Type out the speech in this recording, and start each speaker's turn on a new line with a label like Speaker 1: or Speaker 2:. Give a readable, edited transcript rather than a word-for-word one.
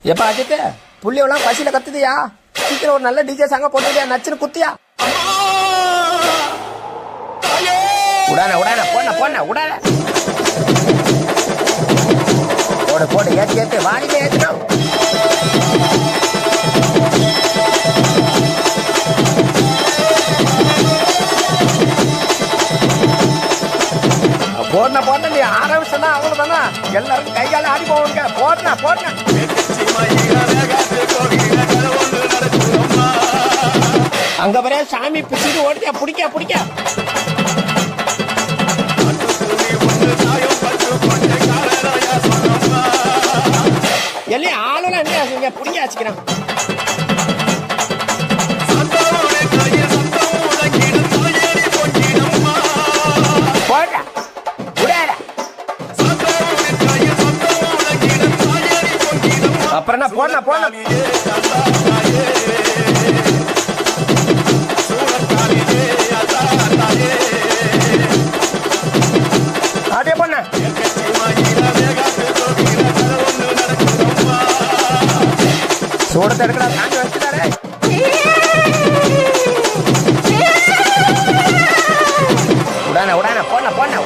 Speaker 1: எப்ப அஜித் புள்ளியெல்லாம் பசியில கத்துதியா? சீக்கிரம் ஒரு நல்ல டிஜே சாங்க போட்டுதியா, நச்சுன்னு குத்தியா? உடான உடான போன போன உடான போடு போடு ஏத்து ஏத்து வாடிக்கை ஏத்துடும். போடன போடன நீ ஆரம்பிச்சா அவ்வளவுதானா, எல்லாரும் கைகால ஆடி போவாங்க. போடன போடன அங்க வர சாமி பிடிச்சிட்டு ஓடியா, பிடிக்க பிடிக்க எல்லாம் ஆளுலாம் என்ன பிடிக்க வச்சுக்கிறான். அப்புறம் என்ன போன போன அப்படியே போன சூடத்தை எடுக்கடா, தாண்டி வச்சுட்டாரே. உடான உடான போன போன